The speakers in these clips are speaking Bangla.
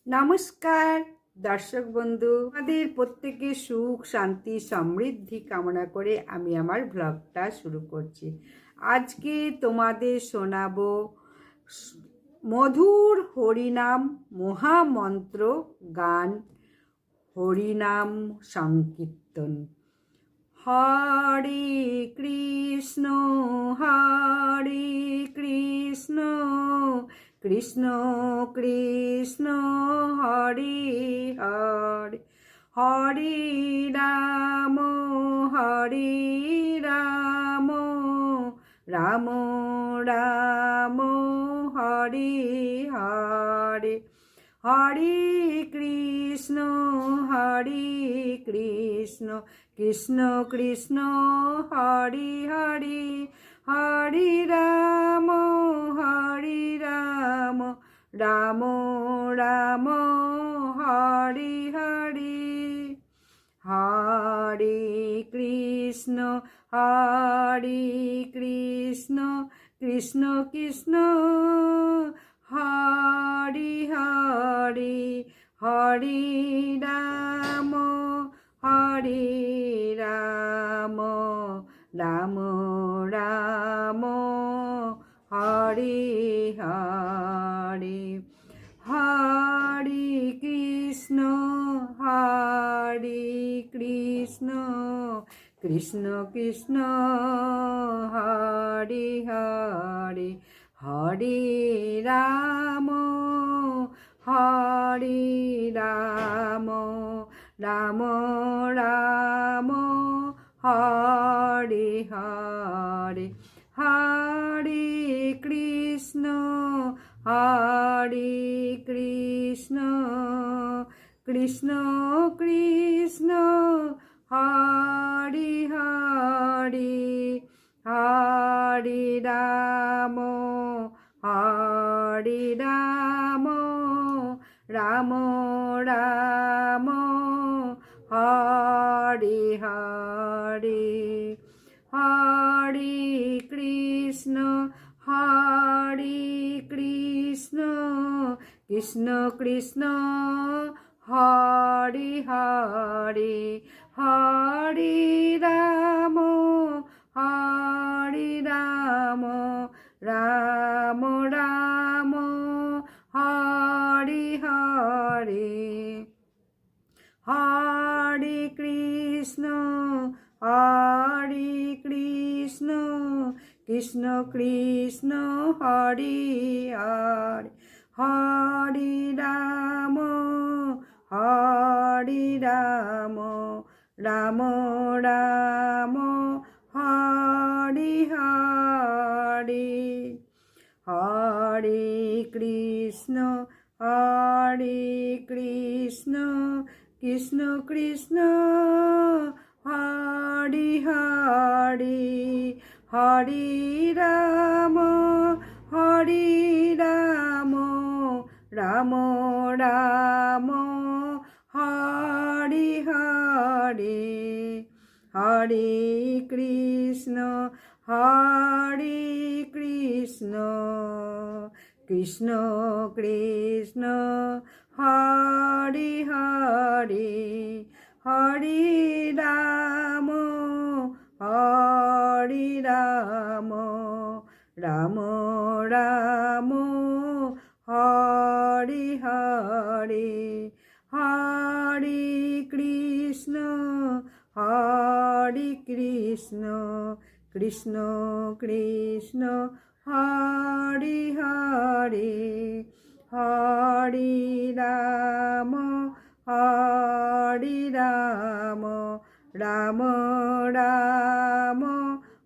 নমস্কার দর্শক বন্ধু, আমাদের প্রত্যেকের সুখ শান্তি সমৃদ্ধি কামনা করে আমি আমার ব্লগটা শুরু করছি। আজকে তোমাদের শোনাবো মধুর হরিনাম মহামন্ত্র গান, হরিনাম সংকীর্তন। হরে কৃষ্ণ হরে কৃষ্ণ কৃষ্ণ কৃষ্ণ হরে হরে, হরে রাম হরে রাম রাম রাম হরে হরে, হরে কৃষ্ণ কৃষ্ণ কৃষ্ণ হরে হরে, হরে রাম রাম রাম হরে হরে, হরে কৃষ্ণ কৃষ্ণ কৃষ্ণ হরে হরে, হরে রাম রাম রাম হরে হরে, হরে কৃষ্ণ কৃষ্ণ কৃষ্ণ হরে হরে, হরে রাম রাম রাম হরে হরে, হরে কৃষ্ণ কৃষ্ণ কৃষ্ণ হরে হরে, হরে রাম রাম রাম হরে হরে, হরে কৃষ্ণ কৃষ্ণ কৃষ্ণ হরে হরে, হরে রাম রাম রাম হরে হরে, হরে কৃষ্ণ কৃষ্ণ কৃষ্ণ হরে হরে, হরে রাম রাম রাম হরে হরে, হরে কৃষ্ণ কৃষ্ণ কৃষ্ণ হরে হরে, হরে রাম রাম রাম হরে হরে, হরে কৃষ্ণ কৃষ্ণ কৃষ্ণ হরে হরে, হরে রাম রাম রাম হরে হরে, হরে কৃষ্ণ কৃষ্ণ কৃষ্ণ হরে হরে, হরে রাম রাম রাম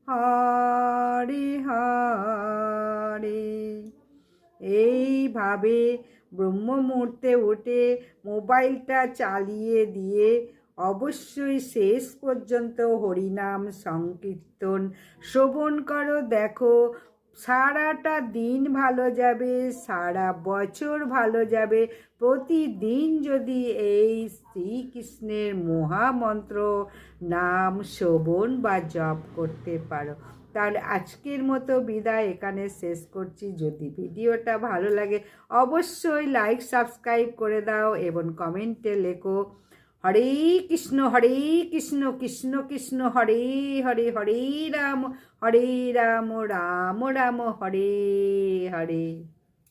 হরে হরে। এইভাবে ব্রহ্ম মুহূর্তে উঠে মোবাইলটা চালিয়ে দিয়ে অবশ্যই শেষ পর্যন্ত হরিনাম সংকীর্তন শ্রবণ করো। দেখো সারাটা দিন ভালো যাবে, সারা বছর ভালো যাবে। প্রতিদিন যদি এই শ্রীকৃষ্ণের মহামন্ত্র নাম শ্রবণ বা জপ করতে পারো, তাহলে আজকের মতো বিদায় এখানে শেষ করছি। যদি ভিডিওটা ভালো লাগে অবশ্যই লাইক সাবস্ক্রাইব করে দাও এবং কমেন্টে লেখো হরে কৃষ্ণ হরে কৃষ্ণ কৃষ্ণ কৃষ্ণ হরে হরে হরে রাম রাম রাম হরে হরে।